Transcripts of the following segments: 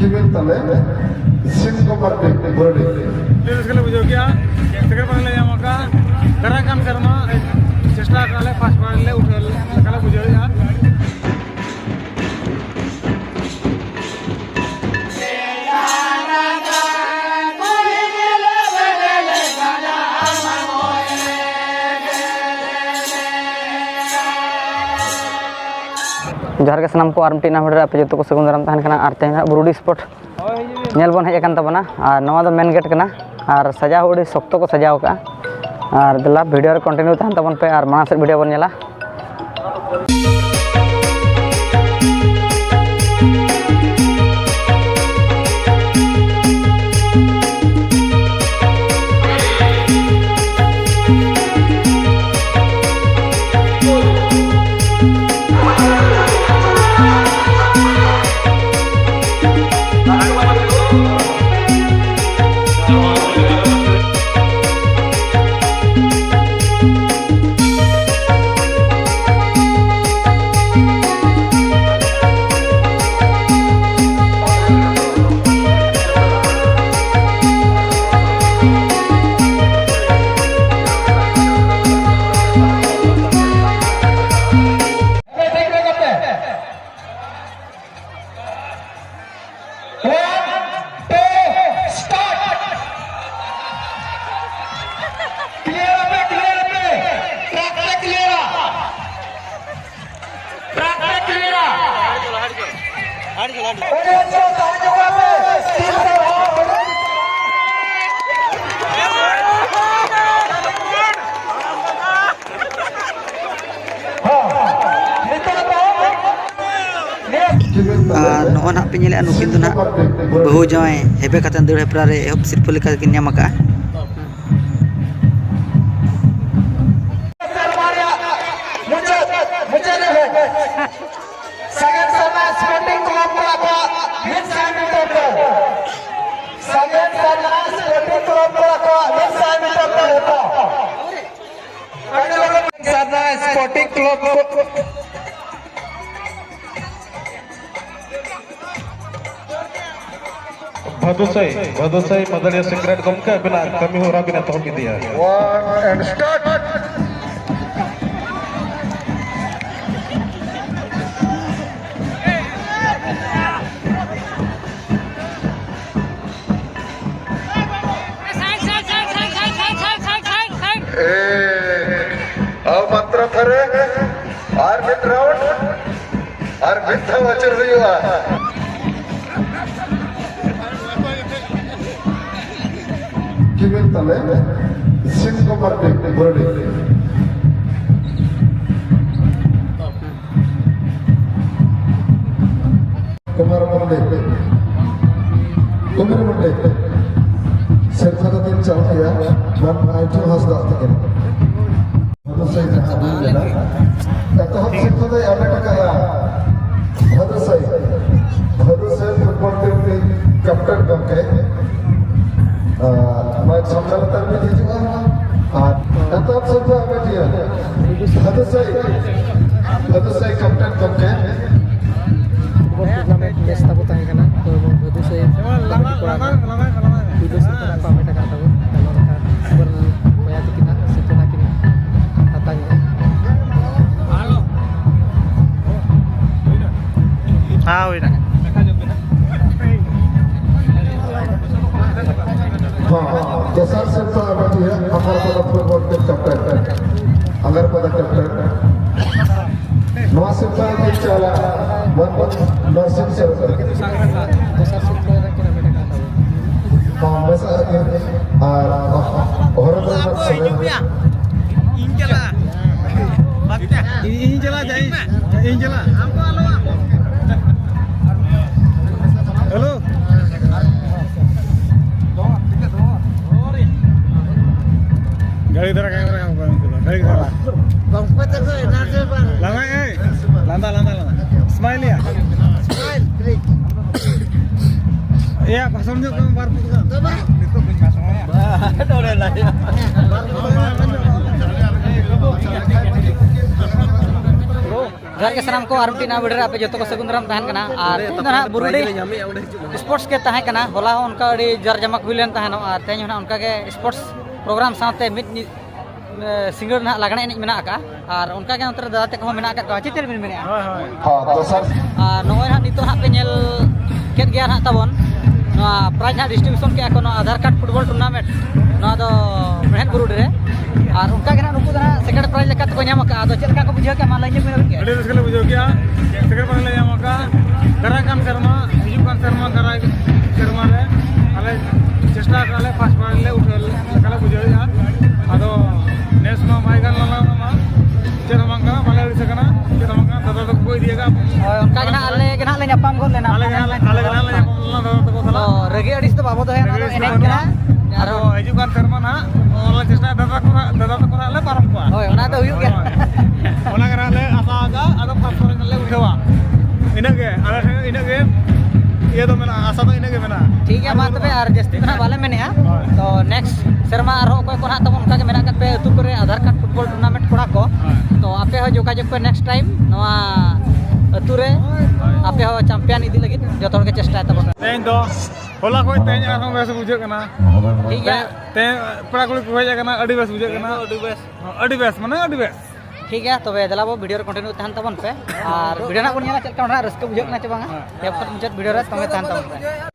Kibil tale Sinko Marti Burdi. Terus kalau bujau kia, sekarang paling lama maka garang kam karena cesta kalau pas paling le udah kalau bujau ya. जोहार के सामान को आरमटी ना video पे जो को सगुन दाराम तहन कना आर तेना बुरुडी स्पॉट नेल बन हेज अकन तबना आर नवा दो मेन गेट कना आर सजाव उडी सख्त को सजाव का आर दला वीडियो रे कंटिन्यू तहन तबन पे आर माना से वीडियो बन नेला नोना पे नेले नुकिन तो ना बहु जाए हेबे खातन दौड़ हेपरा रे एहब सिरप लेका किन ᱧᱟᱢ ᱟᱠᱟ sporting club Badusai Madalya Secret Gomka bina kami hora bina toh gitu ya. One and start. अब मात्र खरे आर्बिट राउंड आर्बिट था वचर हुआ Kibil tale Sinko Marti Burdi. Kumar Mande Serta tin chau ya man ai tu has da tin hadu sai jahan din na ta hab sikta da abeta kara hadu sai football team captain bangke मैं समझौता में दीजिएगा तब समझा मैं दिया हद से कैप्टन कब के टूर्नामेंट मैच तब होता है ना तो हद से वीडियो से पामेट का तब बर बया कितना सितना किनी आता है हां होइना जैसा सिर्फ आबादी है अगर pada फुटबॉल टीम कैप्टन अगर pada कैप्टन नवा सिर्फ एक चला वन नर्सिंग से जैसा सिर्फ किना बेटा का हां वैसा और समय इंजला जाई इंजला हेलो गाड़ी धरा कैमरा काम कर गाड़ी धरा बंपत को एनर्जी पर लगा ए लंदा स्माइल या स्माइल क्लिक या भाषण जो कम बार पुगा तो बा तो कुछ भाषण या डोरे ला ब्रो जोहार के सलाम को आर मिट्टी नवा वीडियो पे जो को सगुन दाराम तहन कना और तुम ना बुरुडी स्पोर्ट्स के तहन कना होला उनका अड़ी जर जमक हुई लेन तहन और तेज ना उनका के स्पोर्ट्स प्रोग्राम साथे मिट सिंगर ना लगने एनज मेना का और उनका के अंतर दादा तक मेना का चित्र में मेना हाँ तो सर और नोय ना नितो ना पे नेल केट गया ना तबन नोआ प्राइज ना डिस्ट्रीब्यूशन के कोनो आधार कार्ड फुटबॉल टूर्नामेंट नोआ दो मेहन बुरुडी रे और उनका के ना नुकु ना सेकंड प्राइज लेका तो ᱧᱟᱢ aka ᱟᱫᱚ ᱪᱮᱫ ᱞᱮᱠᱟ ᱠᱚ ᱵᱩᱡᱷᱟᱹᱣ ᱠᱮᱜ ᱢᱟ ᱞᱟᱹᱭ ᱧᱚᱜ ᱵᱤᱱ ᱟᱹᱵᱤᱱ ᱟᱹᱰᱤ ᱨᱟᱹᱥᱠᱟᱹ ᱞᱮ ᱵᱩᱡᱷᱟᱹᱣ ᱠᱮᱜᱼᱟ ᱥᱮᱠᱮᱱᱰ ᱯᱨᱟइज ᱞᱮ ᱧᱟᱢ ᱟᱠᱟᱜᱼᱟ ᱫᱟᱨᱟᱭ ᱠᱟᱱ ᱥᱮᱨᱢᱟ ᱦᱤᱡᱩᱜ ᱠᱟᱱ ᱥᱮᱨᱢᱟ ᱫᱟᱨᱟᱭ ᱥᱮᱨᱢᱟ ᱨᱮ ᱟᱞᱮ ᱪᱮᱥᱴᱟ ᱟᱠᱟᱜᱼᱟ ᱞᱮ ᱯᱷᱟᱥᱴ ᱯᱨᱟइज ᱞᱮ ᱩᱴᱷᱟᱹᱣ ᱞᱮᱠᱟ ᱞᱮ ᱵᱩᱡᱷᱟᱹᱣᱮᱜᱼᱟ ᱟᱫᱚ ᱱᱮᱥ ᱢᱟ ᱵᱟᱭ ᱜᱟᱱ ᱞᱮᱱᱟ ᱢᱟ ᱪᱮᱫ ᱦᱚᱸ ᱵᱟᱝ ᱠᱟᱱᱟ ᱵᱟᱞᱮ ᱟᱹᱲᱤᱥ ᱟᱠᱟᱱᱟ ᱪᱮᱫ ᱦᱚᱸ ᱵᱟᱝ ᱠᱟᱱᱟ ᱫᱟᱫᱟ ᱛᱟᱠᱚ ᱠᱚ ᱤᱫᱤᱭᱟᱠᱟᱜᱼᱟ ᱦᱳᱭ ᱚᱱᱠᱟ ᱜᱮ ᱱᱟᱜ ᱟᱞᱮ ᱜᱮ ᱱᱟᱜ ᱞᱮ ᱧᱟᱯᱟᱢ ᱜᱚᱫ ᱞᱮᱱᱟ ᱟᱞᱮ ᱜᱮ ᱱᱟᱜ ᱞᱮ ᱧᱟᱯᱟᱢ ᱞᱮᱱᱟ ᱫᱟᱫᱟ ᱛᱟᱠᱚ ᱛᱚ ᱥᱟᱞᱟᱜ ᱨᱟᱹᱜᱤ ᱟᱹᱲᱤᱥ ᱫᱚ ᱵᱟᱵᱚ ᱫᱚᱦᱚᱭᱟ ᱚᱱᱟ ᱫᱚ ᱮᱱᱮᱡ ᱠᱟᱱᱟ ᱟᱫᱚ ᱦᱤᱡᱩᱜ ᱠᱟᱱ ᱥᱮᱨᱢᱟ ᱱᱟᱜ ᱚᱱᱟ ᱪᱮᱥᱴᱟᱭᱟ ᱫᱟᱫᱟ ᱛᱟᱠᱚ ᱱᱟᱜ ᱞᱮ ᱯᱟᱨᱚᱢ ᱠᱚᱣᱟ ᱦᱳᱭ ᱚᱱᱟ ᱫᱚ ᱦᱩᱭᱩᱜ ᱜᱮᱭᱟ ᱚᱱᱟ ᱜᱮ ᱱᱟᱜ ᱞᱮ ᱟᱥᱟ ᱟᱠᱟᱜᱼᱟ ᱟᱫᱚ ᱯᱷᱟᱥᱴ ᱯᱨᱟइज ᱞᱮ ᱩᱴᱷᱟᱹᱣᱟ ᱤᱱᱟᱹᱜᱮ ᱟᱞᱮ ᱴᱷᱮᱱ ᱤᱱᱟᱹᱜᱮ ᱤᱭᱟᱹ ᱫᱚ ᱢᱮᱱᱟᱜᱼᱟ ᱟᱥᱟ ᱫᱚ ᱤᱱᱟᱹᱜᱮ ᱢᱮᱱᱟᱜᱼᱟ ᱴᱷᱤक ᱜᱮᱭᱟ ᱢᱟ ᱛᱚᱵᱮ ᱟᱨ ᱡᱟᱹᱥᱛᱤ ᱫᱚ ᱱᱟᱜ ᱵᱟᱞᱮ ᱢᱮᱱᱮᱜᱼᱟ ᱛᱚ ᱱᱮᱠᱥᱴ ᱥᱮᱨᱢᱟ ᱟᱨᱦᱚᱸ ᱚᱠᱚᱭ ᱠᱚ ᱱᱟᱜ ᱛᱟᱵᱚᱱ ᱚᱱᱠᱟ ᱜᱮ ᱢᱮᱱᱟᱜ ᱟᱠᱟᱫ ᱯᱮ ᱟᱹᱛᱩ ᱠᱚᱨᱮ ᱟᱫᱷᱟᱨ ᱠᱟᱨᱰ ᱯᱷᱩᱴᱵᱚᱞ ᱴᱩᱨᱱᱟᱢᱮᱱᱴ ᱠᱚᱲᱟ ᱠᱚ ᱛᱚ ᱟᱯᱮ ᱦᱚᱸ ᱡᱳᱜᱟᱡᱳᱜᱽ ᱯᱮ ᱱᱮᱠᱥᱴ ᱴᱟइम ᱱᱚᱣᱟ ᱟᱹᱛᱩ ᱨᱮ ᱟᱯᱮ ᱦᱚᱸ ᱪᱟᱢᱯᱤᱭᱟᱱ ᱤᱫᱤ ᱞᱟᱹᱜᱤᱫ ᱡᱚᱛᱚ ᱦᱚᱲ ᱜᱮ ᱪᱮᱥᱴᱟᱭ ᱛᱟᱵᱚᱱ ᱛᱮᱦᱮᱧ ᱫᱚ ᱦᱚᱞᱟ ᱠᱷᱚᱡ ᱛᱮᱦᱮᱧ ᱟᱨᱦᱚᱸ ᱵᱮᱥ ᱵᱩᱡᱷᱟᱹᱜ ᱠᱟᱱᱟ ᱴᱷᱤक ᱜᱮᱭᱟ ᱛᱮᱦᱮᱧ ᱯᱮᱲᱟ ᱠᱩᱲᱤ ᱠᱚ ᱦᱮᱡ ᱟᱠᱟᱱᱟ ᱟᱹᱰᱤ ᱵᱮᱥ ᱵᱩᱡᱷᱟᱹᱜ ᱠᱟᱱᱟ ᱟᱹᱰᱤ ᱵᱮᱥ ᱢᱟᱱᱮ ᱟᱹᱰᱤ ᱵᱮᱥ ᱴᱷᱤक ᱜᱮᱭᱟ ᱛᱚᱵᱮ ᱫᱮᱞᱟ ᱵᱚ ᱵᱷᱤᱰᱤᱭᱳ ᱨᱮ ᱠᱚᱱᱴᱤᱱᱤউ ᱛᱟᱦᱮᱱ ᱛᱟᱵᱚᱱ ᱯᱮ ᱟᱨ ᱵᱷᱤᱰᱤᱭᱳ ᱱᱟᱜ ᱵᱚᱱ ᱧᱮᱞᱟ ᱪᱮᱫ ᱞᱮᱠᱟ ᱚᱱᱟ ᱨᱟᱹᱥᱠᱟᱹ ᱵᱩᱡᱷᱟᱹᱜ ᱠᱟᱱᱟ ᱪᱮ ᱵᱟᱝᱟ ᱮᱦᱚᱵ ᱠᱷᱚᱱ ᱢᱩᱪᱟᱹᱫ ᱵᱷᱤᱰᱤᱭᱳ ᱨᱮ ᱛᱚᱸᱜᱮ ᱛᱟᱦᱮᱱ ᱛᱟᱵᱚᱱ ᱯᱮ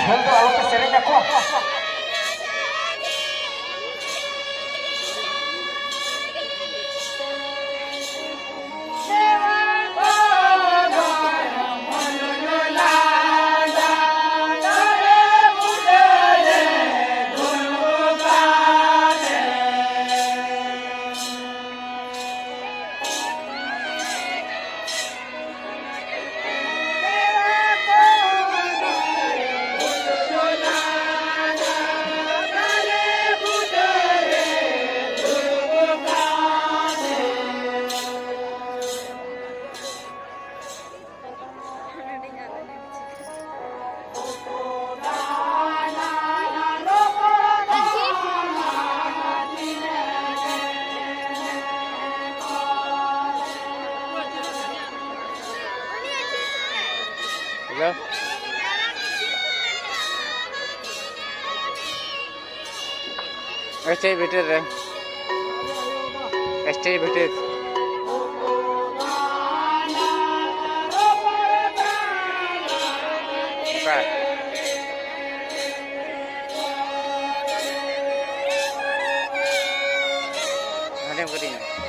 ᱡᱷᱟᱹᱞ ᱫᱚ ᱟᱞᱚᱯᱮ ᱥᱮᱨᱮᱧ ᱟᱠᱚ Stay better. Stay better. Okay. Ada yang kedua.